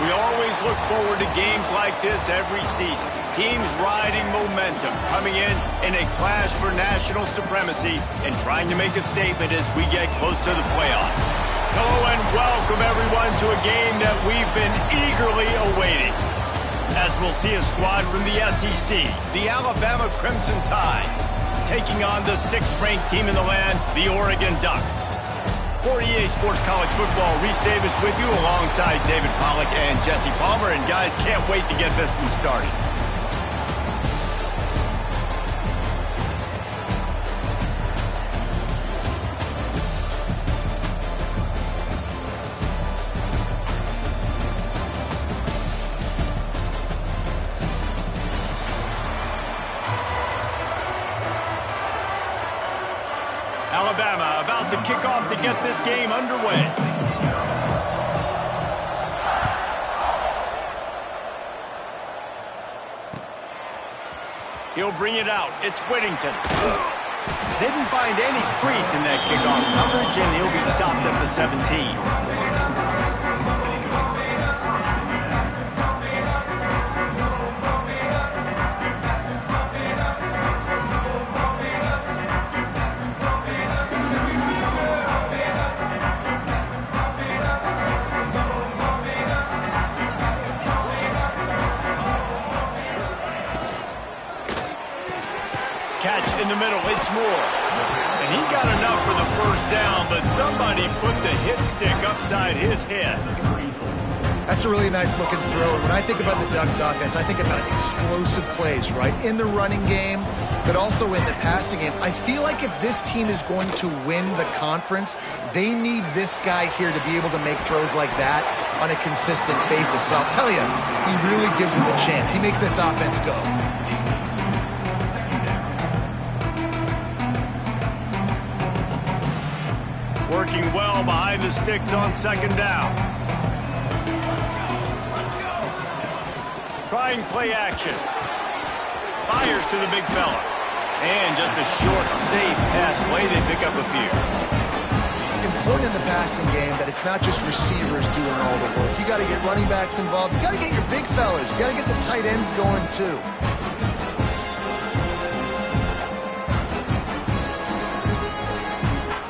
We always look forward to games like this every season. Teams riding momentum, coming in a clash for national supremacy and trying to make a statement as we get close to the playoffs. Hello and welcome everyone to a game that we've been eagerly awaiting. As we'll see a squad from the SEC, the Alabama Crimson Tide, taking on the 6th-ranked team in the land, the Oregon Ducks. For EA Sports College Football, Reese Davis with you alongside David Pollack and Jesse Palmer. And guys, can't wait to get this one started. Alabama about to kick off to get this game underway. He'll bring it out. It's Whittington. Didn't find any crease in that kickoff coverage, and he'll be stopped at the 17. Catch in the middle, it's Moore. And he got enough for the first down, but somebody put the hit stick upside his head. That's a really nice looking throw. And when I think about the Ducks offense, I think about explosive plays, right? In the running game, but also in the passing game. I feel like if this team is going to win the conference, they need this guy here to be able to make throws like that on a consistent basis. But I'll tell you, he really gives them a chance. He makes this offense go. Working well behind the sticks on 2nd down. Trying play action. Fires to the big fella. And just a short, safe pass play. They pick up a few. Important in the passing game that it's not just receivers doing all the work. You got to get running backs involved. You got to get your big fellas. You got to get the tight ends going too.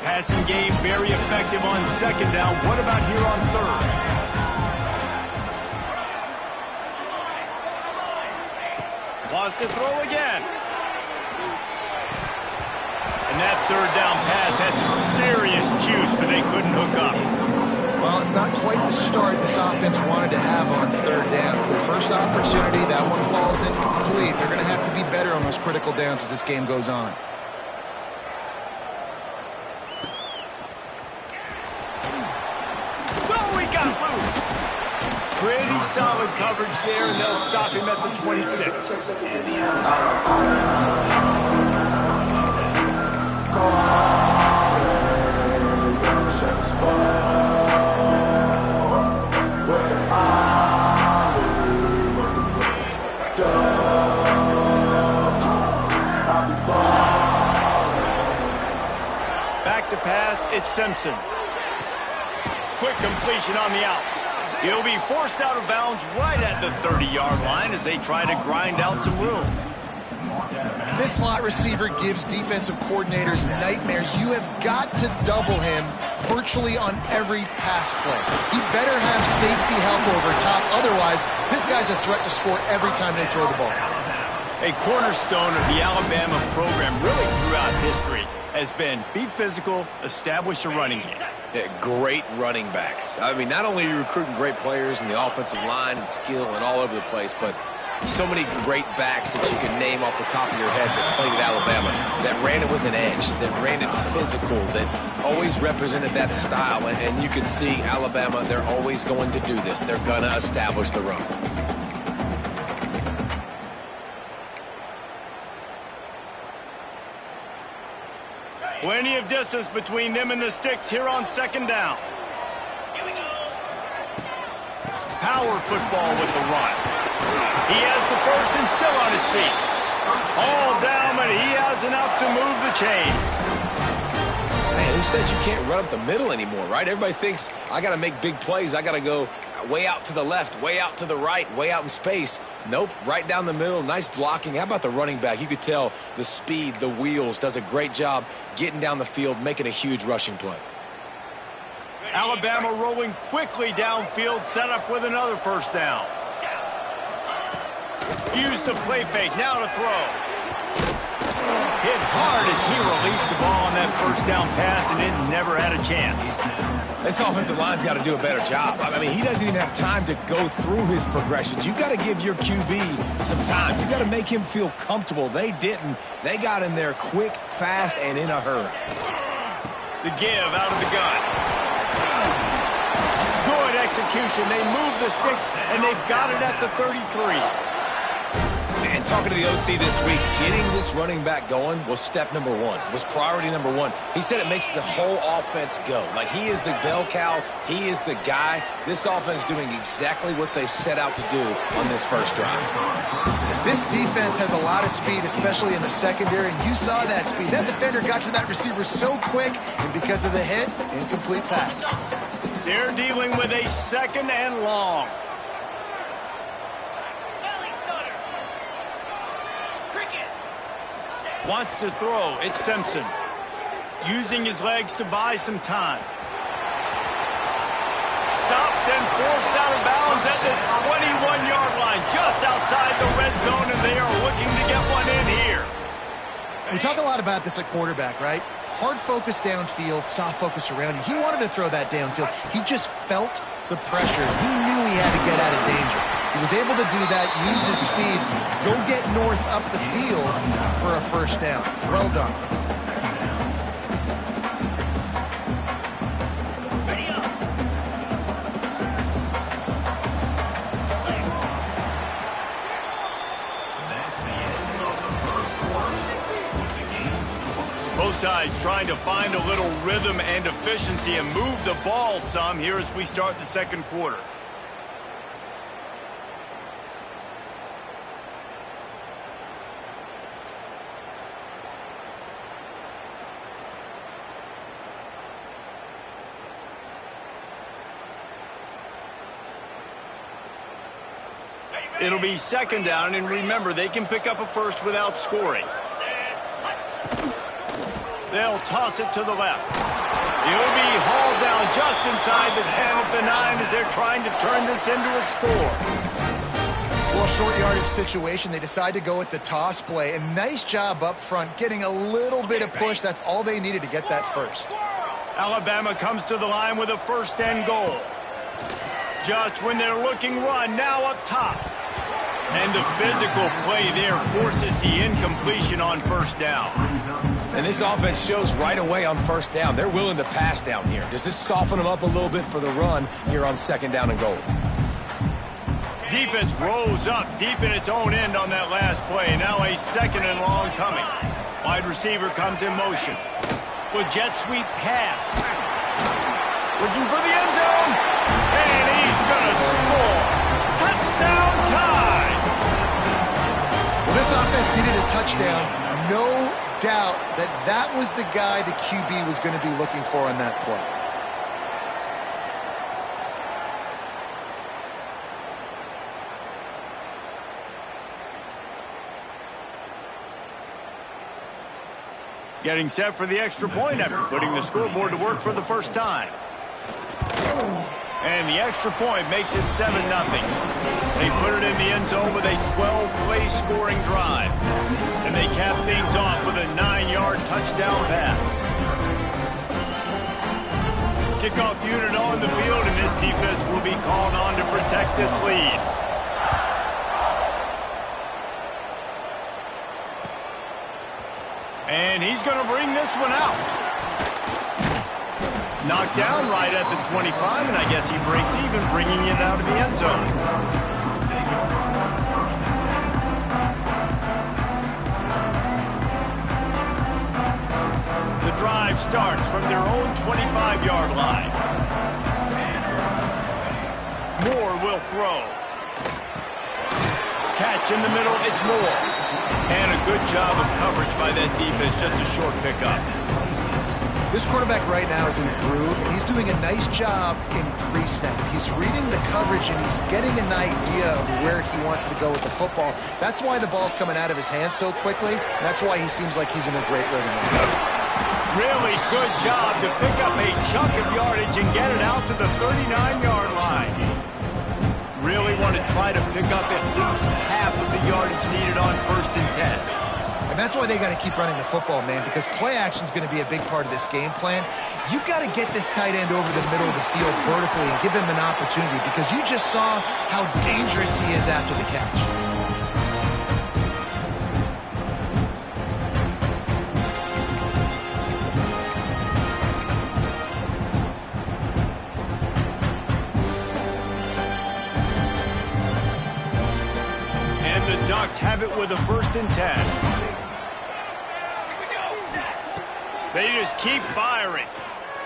Passing game very effective on 2nd down. What about here on 3rd? Wants to throw again. And that 3rd down pass had some serious juice, but they couldn't hook up. Well, it's not quite the start this offense wanted to have on 3rd downs. Their first opportunity, that one falls incomplete. They're going to have to be better on those critical downs as this game goes on. Pretty solid coverage there, and they'll stop him at the 26. Back to pass, it's Simpson. Quick completion on the out. He'll be forced out of bounds right at the 30-yard line as they try to grind out some room. This slot receiver gives defensive coordinators nightmares. You have got to double him virtually on every pass play. He better have safety help over top. Otherwise, this guy's a threat to score every time they throw the ball. A cornerstone of the Alabama program really throughout history has been be physical, establish a running game. Yeah, great running backs. I mean, not only are you recruiting great players in the offensive line and skill and all over the place, but so many great backs that you can name off the top of your head that played at Alabama, that ran it with an edge, that ran it physical, that always represented that style. And you can see Alabama, they're always going to do this. They're going to establish the run. Plenty of distance between them and the sticks here on 2nd down. Power football with the run. He has the first and still on his feet. All down, but he has enough to move the chains. Man, who says you can't run up the middle anymore, right? Everybody thinks, I got to make big plays. I got to go way out to the left, way out to the right, way out in space. Nope, right down the middle. Nice blocking. How about the running back? You could tell the speed, the wheels, does a great job getting down the field, making a huge rushing play. Alabama rolling quickly downfield, set up with another first down. Use the play fake, now to throw. Hit hard as he released the ball on that first down pass, and it never had a chance. This offensive line's got to do a better job. I mean, he doesn't even have time to go through his progressions. You got to give your QB some time. You got to make him feel comfortable. They didn't. They got in there quick, fast, and in a hurry. The give out of the gun. Good execution. They move the sticks, and they've got it at the 33. And talking to the OC this week, getting this running back going was step number one, was priority number one. He said it makes the whole offense go. Like, he is the bell cow. He is the guy. This offense doing exactly what they set out to do on this first drive. This defense has a lot of speed, especially in the secondary, and you saw that speed. That defender got to that receiver so quick, and because of the hit, incomplete pass. They're dealing with a second and long. Wants to throw. It's Simpson. Using his legs to buy some time. Stopped and forced out of bounds at the 21-yard line, just outside the red zone, and they are looking to get one in here. We talk a lot about this at quarterback, right? Hard focus downfield, soft focus around you. He wanted to throw that downfield. He just felt the pressure. He knew he had to get out of danger. He was able to do that, use his speed, go get north up the field for a first down. Well done. Both sides trying to find a little rhythm and efficiency and move the ball some here as we start the second quarter. It'll be second down, and remember, they can pick up a first without scoring. They'll toss it to the left. He'll be hauled down just inside the 10 at the 9 as they're trying to turn this into a score. Well, short yardage situation. They decide to go with the toss play. And nice job up front, getting a little bit of push. That's all they needed to get that first. Alabama comes to the line with a first and goal. Just when they're looking run, now up top. And the physical play there forces the incompletion on first down. And this offense shows right away on first down. They're willing to pass down here. Does this soften them up a little bit for the run here on second down and goal? Defense rose up deep in its own end on that last play. Now a second and long coming. Wide receiver comes in motion. With jet sweep pass. Looking for the end zone. And he's going to score. Touchdown time. Well, this offense needed a touchdown. No doubt that that was the guy the QB was going to be looking for on that play. Getting set for the extra point after putting the scoreboard to work for the first time. And the extra point makes it 7-0. They put it in the end zone with a 12-play scoring drive. And they cap things off with a 9-yard touchdown pass. Kickoff unit on the field, and this defense will be called on to protect this lead. And he's going to bring this one out. Knocked down right at the 25, and I guess he breaks even, bringing it out of the end zone. The drive starts from their own 25-yard line. Moore will throw. Catch in the middle, it's Moore. And a good job of coverage by that defense, just a short pickup. This quarterback right now is in a groove, and he's doing a nice job in pre-snap. He's reading the coverage, and he's getting an idea of where he wants to go with the football. That's why the ball's coming out of his hands so quickly, and that's why he seems like he's in a great rhythm. Really good job to pick up a chunk of yardage and get it out to the 39-yard line. Really want to try to pick up at least half of the yardage needed on 1st and 10. And that's why they got to keep running the football, man, because play action is going to be a big part of this game plan. You've got to get this tight end over the middle of the field vertically and give him an opportunity, because you just saw how dangerous he is after the catch. And the Ducks have it with a 1st and 10. They just keep firing.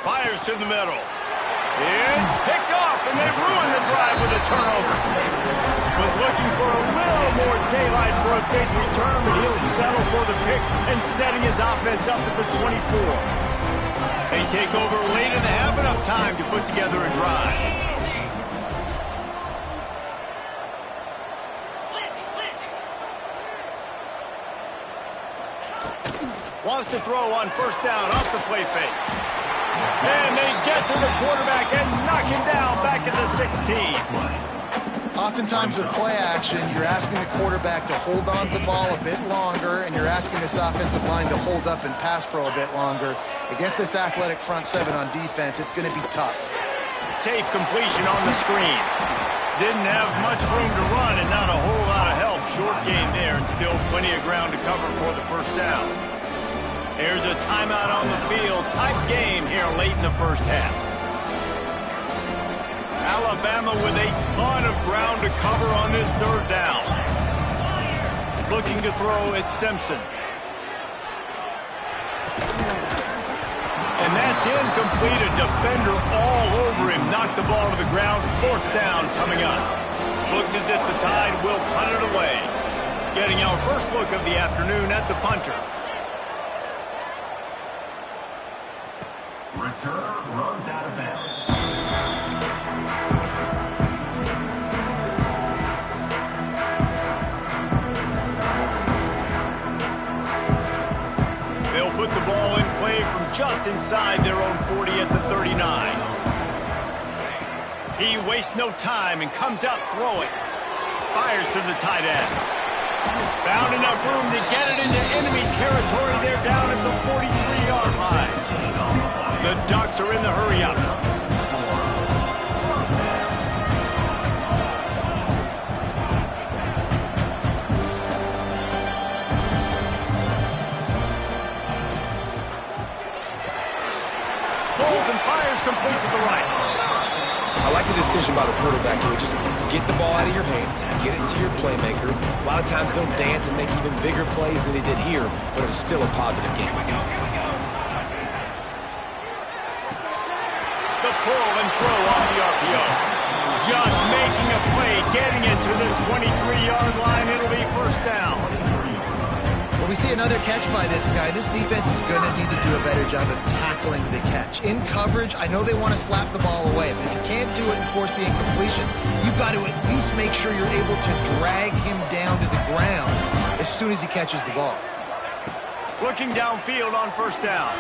Fires to the middle. It's picked off, and they ruin the drive with a turnover. Was looking for a little more daylight for a big return, but he'll settle for the pick and setting his offense up at the 24. They take over late and have enough time to put together a drive. Wants to throw on 1st down off the play fake. And they get to the quarterback and knock him down back at the 16. Oftentimes with play action, you're asking the quarterback to hold on to the ball a bit longer, and you're asking this offensive line to hold up and pass pro a bit longer. Against this athletic front seven on defense, it's going to be tough. Safe completion on the screen. Didn't have much room to run and not a whole lot of help. Short game there and still plenty of ground to cover for the 1st down. There's a timeout on the field. Tight game here late in the 1st half. Alabama with a ton of ground to cover on this 3rd down. Looking to throw at Simpson. And that's incomplete. A defender all over him. Knocked the ball to the ground. 4th down coming up. Looks as if the Tide will punt it away. Getting our first look of the afternoon at the punter. Return runs out of bounds. They'll put the ball in play from just inside their own 40 at the 39. He wastes no time and comes out throwing. Fires to the tight end. Found enough room to get it into enemy territory. They're down at the 43-yard line. The Ducks are in the hurry-up. Pulls and fires complete to the right. I like the decision by the quarterback here. Just get the ball out of your hands, get it to your playmaker. A lot of times he'll dance and make even bigger plays than he did here, but it was still a positive game. The pull and throw on the RPO. Just making a play, getting it to the 23-yard line. It'll be 1st down. Well, we see another catch by this guy. This defense is going to need to do a better job of tackling the catch. In coverage, I know they want to slap the ball away, but if you can't do it and force the incompletion, you've got to at least make sure you're able to drag him down to the ground as soon as he catches the ball. Looking downfield on 1st down.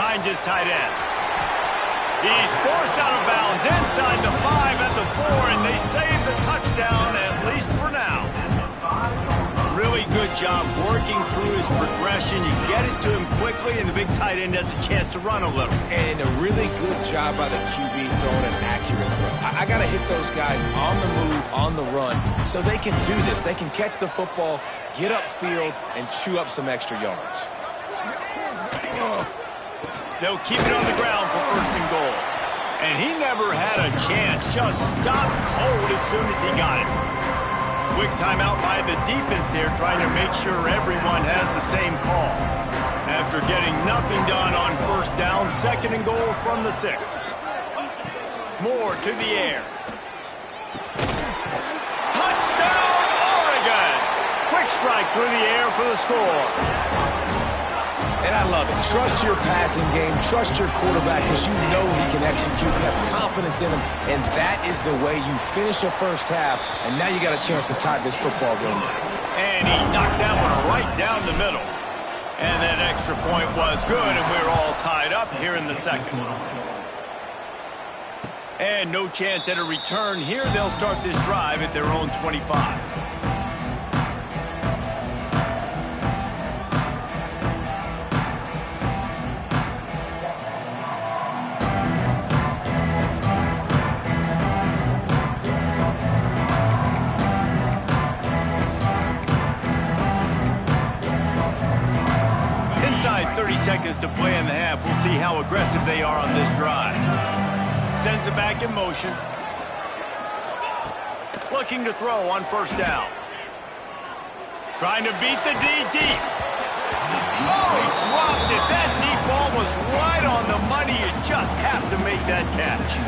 Finds his tight end. He's forced out of bounds inside the 5 at the 4, and they save the touchdown, at least for now. Really good job working through his progression. You get it to him quickly, and the big tight end has a chance to run a little. And a really good job by the QB throwing an accurate throw. I got to hit those guys on the move, on the run, so they can do this. They can catch the football, get upfield, and chew up some extra yards. They'll keep it on the ground for 1st and goal. And he never had a chance. Just stopped cold as soon as he got it. Quick timeout by the defense there, trying to make sure everyone has the same call. After getting nothing done on 1st down, 2nd and goal from the 6. Moore to the air. Touchdown, Oregon! Quick strike through the air for the score. And I love it. Trust your passing game. Trust your quarterback because you know he can execute. You have confidence in him, and that is the way you finish a first half, and now you got a chance to tie this football game. And he knocked that one right down the middle. And that extra point was good, and we're all tied up here in the second. And no chance at a return here. They'll start this drive at their own 25. Inside 30 seconds to play in the half. We'll see how aggressive they are on this drive. Sends it back in motion. Looking to throw on first down. Trying to beat the D deep. Oh, he dropped it. That deep ball was right on the money. You just have to make that catch.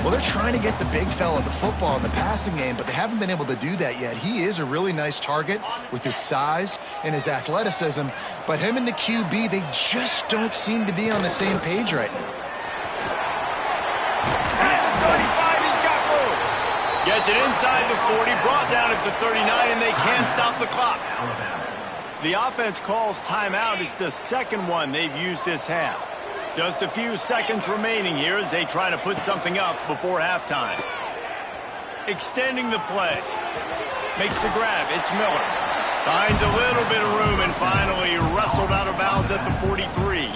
Well, they're trying to get the big fella the football in the passing game, but they haven't been able to do that yet. He is a really nice target with his size and his athleticism, but him and the QB, they just don't seem to be on the same page right now. At the 35, he's got room. Gets it inside the 40, brought down at the 39, and they can't stop the clock. The offense calls timeout. It's the second one they've used this half. Just a few seconds remaining here as they try to put something up before halftime. Extending the play. Makes the grab. It's Miller. Finds a little bit of room and finally wrestled out of bounds at the 43.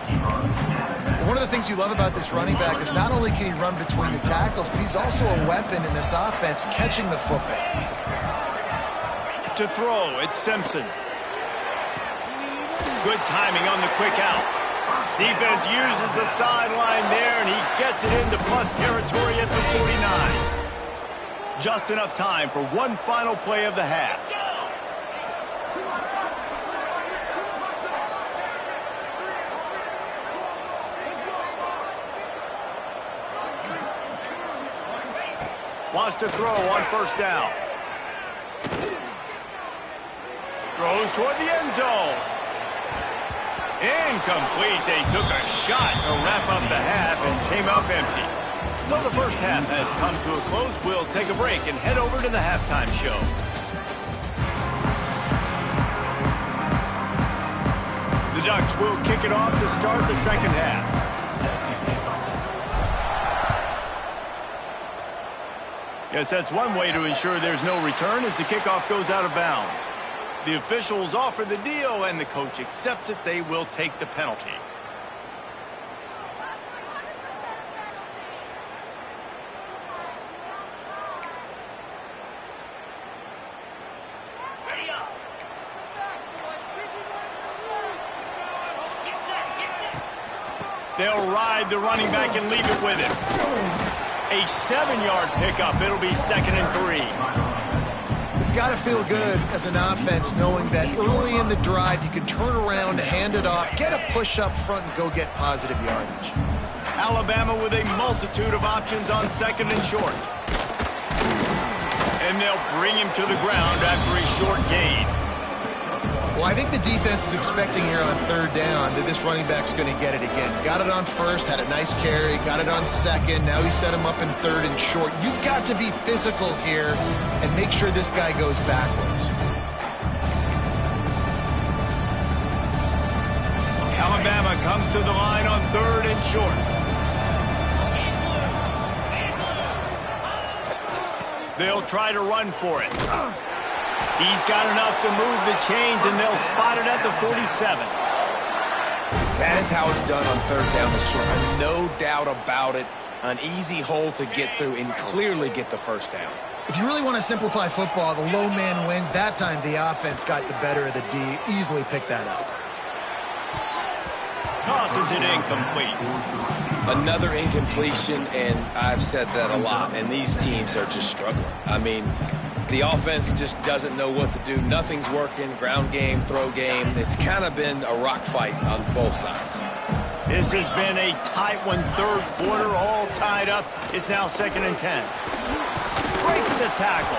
One of the things you love about this running back is not only can he run between the tackles, but he's also a weapon in this offense catching the football. To throw, it's Simpson. Good timing on the quick out. Defense uses the sideline there, and he gets it into plus territory at the 49. Just enough time for one final play of the half. Wants to throw on first down. Throws toward the end zone. Incomplete. They took a shot to wrap up the half and came up empty. So the first half has come to a close. We'll take a break and head over to the halftime show. The Ducks will kick it off to start the second half. Yes, that's one way to ensure there's no return as the kickoff goes out of bounds. The officials offer the deal, and the coach accepts it. They will take the penalty. They'll ride the running back and leave it with him. A 7-yard pickup. It'll be 2nd and 3. It's got to feel good as an offense knowing that early in the drive you can turn around, hand it off, get a push up front, and go get positive yardage. Alabama with a multitude of options on 2nd and short. And they'll bring him to the ground after a short gain. Well, I think the defense is expecting here on 3rd down that this running back's going to get it again. Got it on 1st, had a nice carry, got it on 2nd. Now he set him up in 3rd and short. You've got to be physical here and make sure this guy goes backwards. Alabama comes to the line on 3rd and short. They'll try to run for it. He's got enough to move the chains, and they'll spot it at the 47. That is how it's done on 3rd down and short. No doubt about it. An easy hole to get through and clearly get the first down. If you really want to simplify football, the low man wins. That time the offense got the better of the D. Easily picked that up. Tosses it incomplete. Another incompletion, and I've said that a lot, and these teams are just struggling. I mean, the offense just doesn't know what to do. Nothing's working. Ground game, throw game. It's kind of been a rock fight on both sides. This has been a tight one. 3rd quarter, all tied up. It's now 2nd and 10. Breaks the tackle.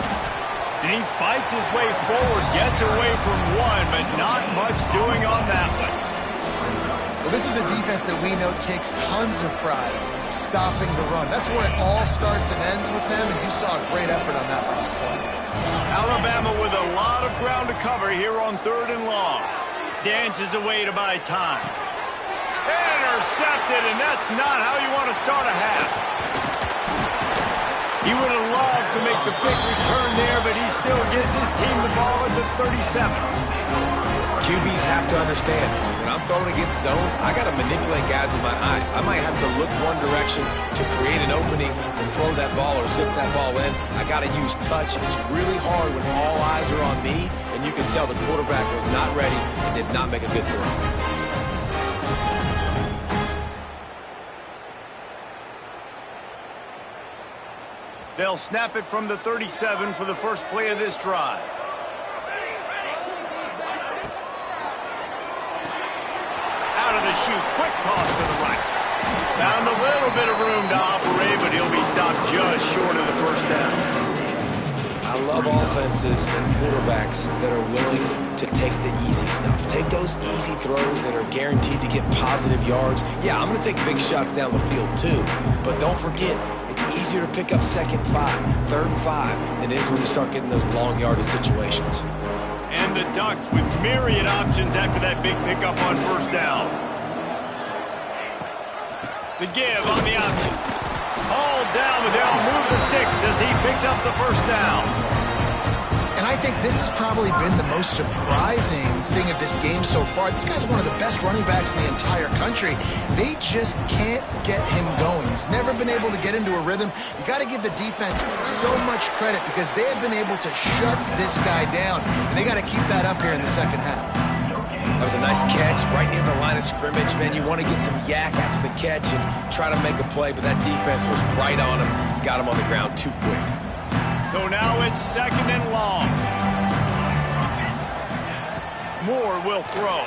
And he fights his way forward. Gets away from one, but not much doing on that one. This is a defense that we know takes tons of pride stopping the run. That's where it all starts and ends with them, and you saw a great effort on that last play. Alabama with a lot of ground to cover here on 3rd and long. Dances away to buy time. Intercepted, and that's not how you want to start a half. He would have loved to make the big return there, but he still gives his team the ball at the 37. QBs have to understand, when I'm throwing against zones, I got to manipulate guys with my eyes. I might have to look one direction to create an opening to throw that ball or zip that ball in. I got to use touch. It's really hard when all eyes are on me, and you can tell the quarterback was not ready and did not make a good throw. They'll snap it from the 37 for the first play of this drive. Out of the chute, quick toss to the right. Found a little bit of room to operate, but he'll be stopped just short of the first down. I love offenses and quarterbacks that are willing to take the easy stuff. Take those easy throws that are guaranteed to get positive yards. Yeah, I'm going to take big shots down the field too, but don't forget, it's easier to pick up 2nd and 5, 3rd and 5 than it is when you start getting those long yardage situations. And the Ducks with myriad options after that big pickup on first down. The give on the option. All down, but they'll move the sticks as he picks up the first down. And I think this has probably been the most surprising thing of this game so far. This guy's one of the best running backs in the entire country. They just can't get him going. He's never been able to get into a rhythm. You got to give the defense so much credit because they have been able to shut this guy down, and they got to keep that up here in the second half. That was a nice catch right near the line of scrimmage. Man, you want to get some yak after the catch and try to make a play, but that defense was right on him. Got him on the ground too quick. So now it's 2nd and long. Moore will throw.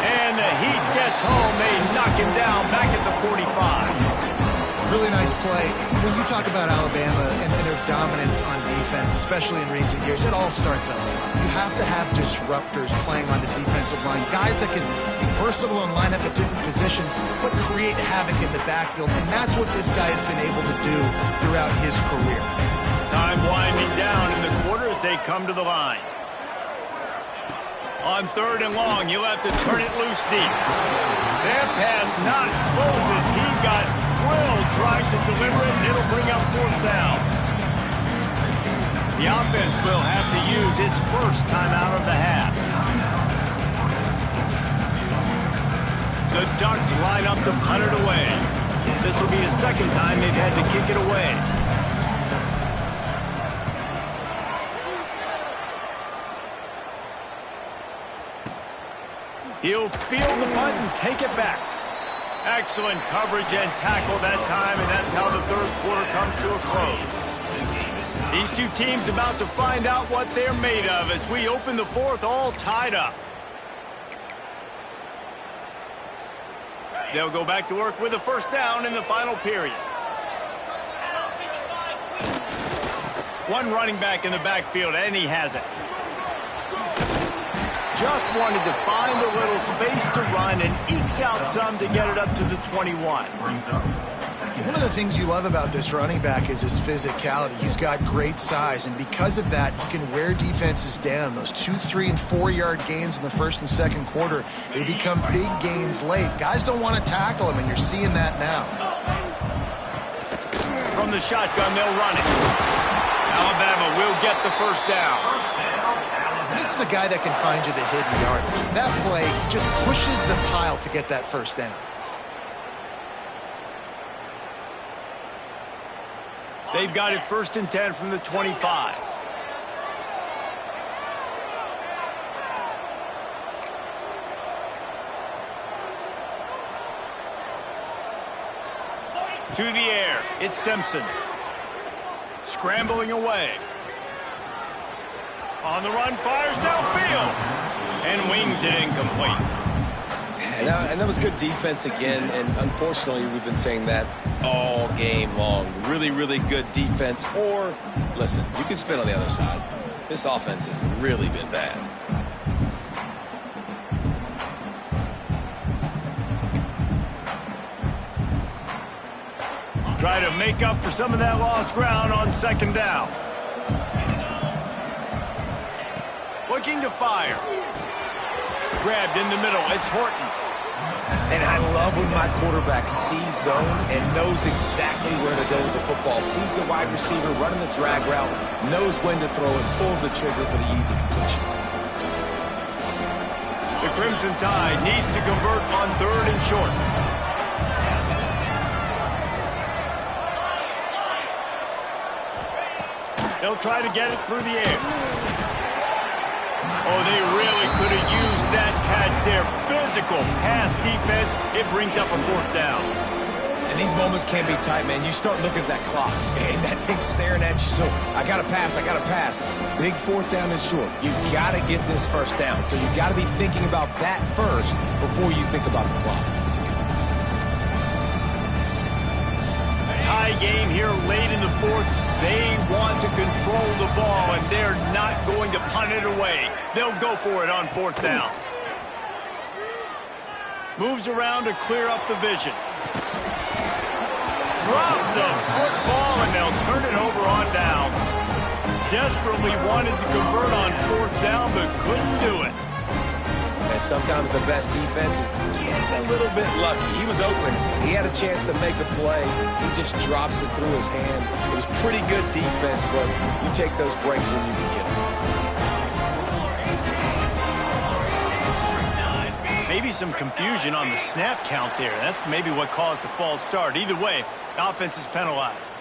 And the heat gets home. They knock him down back at the 45. Really nice play. When you talk about Alabama and their dominance on defense, especially in recent years, it all starts up front. You have to have disruptors playing on the defensive line, guys that can be versatile and line up at different positions, but create havoc in the backfield, and that's what this guy has been able to do throughout his career. Time winding down in the quarter as they come to the line. On 3rd and long, he'll have to turn it loose deep. That pass not close as he got drilled trying to deliver it, and it'll bring up 4th down. The offense will have to use its first timeout of the half. The Ducks line up to punt it away. This will be the 2nd time they've had to kick it away. He'll field the punt and take it back. Excellent coverage and tackle that time, and that's how the 3rd quarter comes to a close. These two teams about to find out what they're made of as we open the 4th all tied up. They'll go back to work with a first down in the final period. One running back in the backfield, and he has it. Just wanted to find a little space to run and ekes out some to get it up to the 21. One of the things you love about this running back is his physicality. He's got great size, and because of that, he can wear defenses down. Those 2, 3, and 4-yard gains in the 1st and 2nd quarter, they become big gains late. Guys don't want to tackle him, and you're seeing that now. From the shotgun, they'll run it. Alabama will get the first down. And this is a guy that can find you the hidden yardage. That play, he just pushes the pile to get that first down. They've got it 1st and 10 from the 25. To the air, it's Simpson. Scrambling away. On the run, fires downfield. And wings it incomplete. And that was good defense again, and unfortunately, we've been saying that all game long. Really, really good defense, or, listen, you can spin on the other side. This offense has really been bad. Try to make up for some of that lost ground on second down. Looking to fire. Grabbed in the middle. It's Horton. And I love when my quarterback sees zone and knows exactly where to go with the football. Sees the wide receiver running the drag route, knows when to throw, and pulls the trigger for the easy completion. The Crimson Tide needs to convert on 3rd and short. They'll try to get it through the air. Oh, they really could have used that catch there. Physical pass defense. It brings up a 4th down. And these moments can be tight, man. You start looking at that clock, and that thing's staring at you. So I got to pass, I got to pass. Big 4th down and short. You got to get this 1st down. So you got to be thinking about that first before you think about the clock. Tie game here late in the 4th. They want to control the ball, and they're not going to punt it away. They'll go for it on 4th down. Moves around to clear up the vision. Drop the football, and they'll turn it over on downs. Desperately wanted to convert on 4th down, but couldn't do it. And sometimes the best defense is getting a little bit lucky. He was open. He had a chance to make a play. He just drops it through his hand. It was pretty good defense, but you take those breaks when you can get them. Maybe some confusion on the snap count there. That's maybe what caused the false start. Either way, the offense is penalized.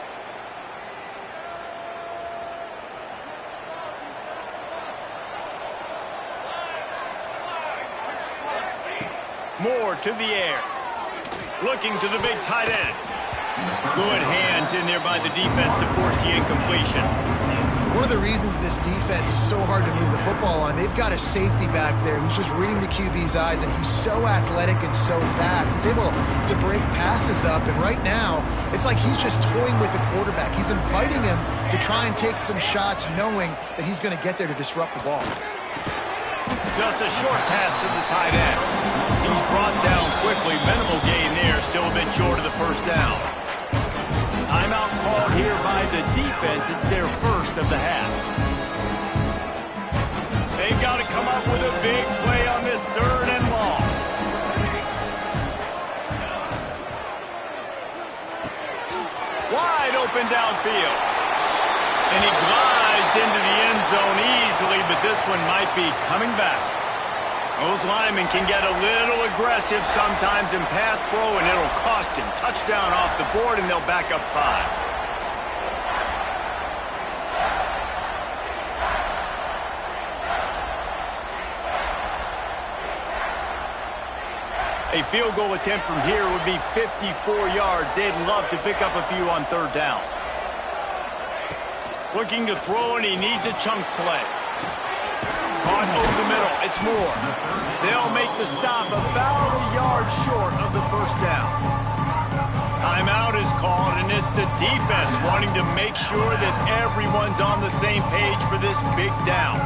Moore to the air. Looking to the big tight end. Good hands in there by the defense to force the incompletion. One of the reasons this defense is so hard to move the football on, they've got a safety back there who's just reading the QB's eyes, and he's so athletic and so fast. He's able to break passes up, and right now, it's like he's just toying with the quarterback. He's inviting him to try and take some shots, knowing that he's going to get there to disrupt the ball. Just a short pass to the tight end. He's brought down quickly. Minimal gain there. Still a bit short of the 1st down. Timeout called here by the defense. It's their 1st of the half. They've got to come up with a big play on this 3rd and long. Wide open downfield. And he glides into the end zone easily, but this one might be coming back. Those linemen can get a little aggressive sometimes in pass pro, and it'll cost him. Touchdown off the board, and they'll back up 5. A field goal attempt from here would be 54 yards. They'd love to pick up a few on 3rd down. Looking to throw, and he needs a chunk play. Caught over the middle. It's Moore. They'll make the stop about a yard short of the 1st down. Timeout is called, and it's the defense wanting to make sure that everyone's on the same page for this big down.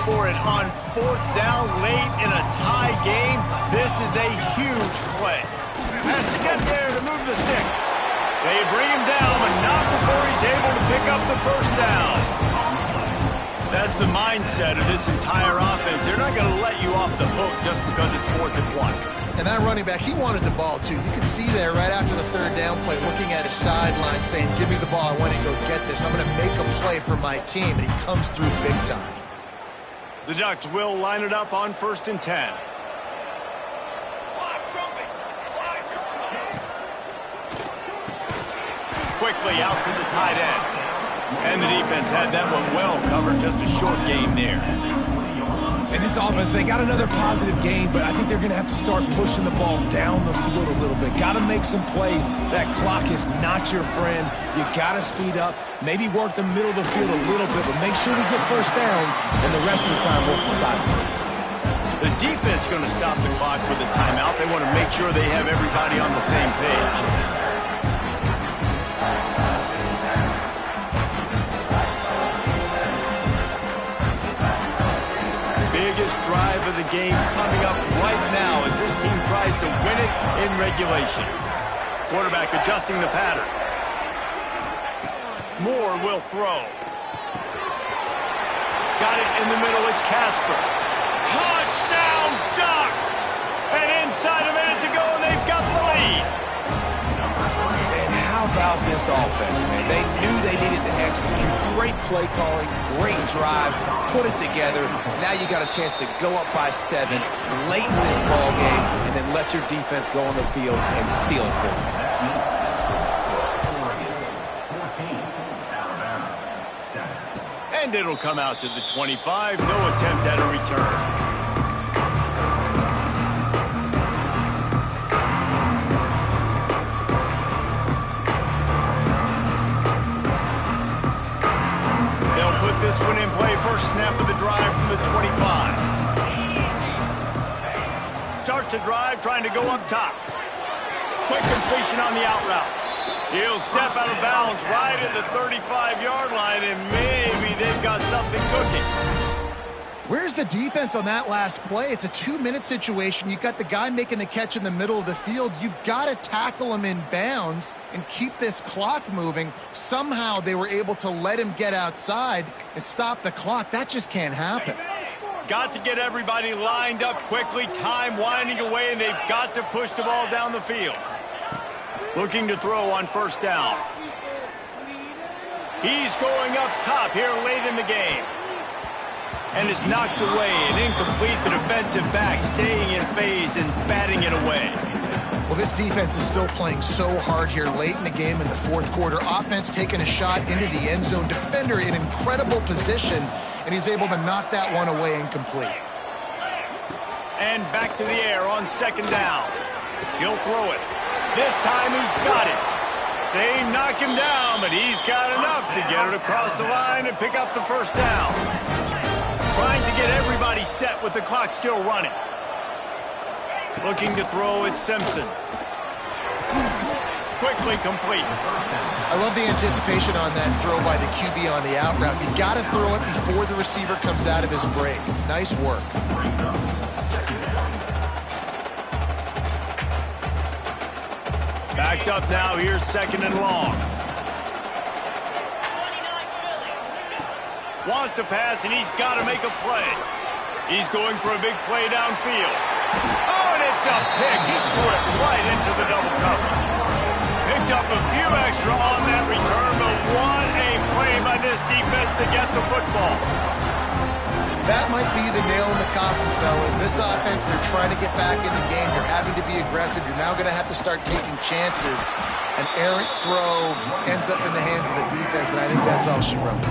For it on 4th down late in a tie game. This is a huge play. Has to get there to move the sticks. They bring him down, but not before he's able to pick up the 1st down. That's the mindset of this entire offense. They're not going to let you off the hook just because it's 4th and 1. And that running back, he wanted the ball too. You could see there right after the 3rd down play, looking at his sideline saying, give me the ball, I want to go get this. I'm going to make a play for my team, and he comes through big time. The Ducks will line it up on 1st and 10. Quickly out to the tight end. And the defense had that one well covered. Just a short game there. And this offense, they got another positive game, but I think they're going to have to start pushing the ball down the field a little bit. Got to make some plays. That clock is not your friend. You got to speed up, maybe work the middle of the field a little bit, but make sure we get first downs, and the rest of the time work the sidelines. The defense going to stop the clock with a timeout. They want to make sure they have everybody on the same page. Biggest drive of the game coming up right now as this team tries to win it in regulation. Quarterback adjusting the pattern. Moore will throw. Got it in the middle. It's Casper. Touchdown Ducks! And inside a minute to go, and they've got the lead. And how about this offense, man? They knew they needed to execute. Great play calling, great drive, put it together. Now you got a chance to go up by 7 late in this ball game, and then let your defense go on the field and seal it for them. And it'll come out to the 25. No attempt at a return. This one in play, first snap of the drive from the 25. Starts the drive, trying to go up top. Quick completion on the out route. He'll step out of bounds right at the 35-yard line, and maybe they've got something cooking. Where's the defense on that last play? It's a 2-minute situation. You've got the guy making the catch in the middle of the field. You've got to tackle him in bounds and keep this clock moving. Somehow they were able to let him get outside and stop the clock. That just can't happen. Got to get everybody lined up quickly. Time winding away, and they've got to push the ball down the field. Looking to throw on first down. He's going up top here late in the game. And is knocked away and incomplete. The defensive back staying in phase and batting it away. Well, this defense is still playing so hard here late in the game in the fourth quarter. Offense taking a shot into the end zone. Defender in incredible position, and he's able to knock that one away incomplete. And back to the air on second down. He'll throw it. This time he's got it. They knock him down, but he's got enough to get it across the line and pick up the first down. Trying to get everybody set with the clock still running. Looking to throw at Simpson. Quickly complete. I love the anticipation on that throw by the QB on the out route. You got to throw it before the receiver comes out of his break. Nice work. Backed up now. Here's second and long. Wants to pass, and he's got to make a play. He's going for a big play downfield. Oh, and it's a pick. He threw it right into the double coverage. Picked up a few extra on that return, but what a play by this defense to get the football. That might be the nail in the coffin, fellas. This offense, they're trying to get back in the game. You're having to be aggressive. You're now going to have to start taking chances. An errant throw ends up in the hands of the defense, and I think that's all she wrote.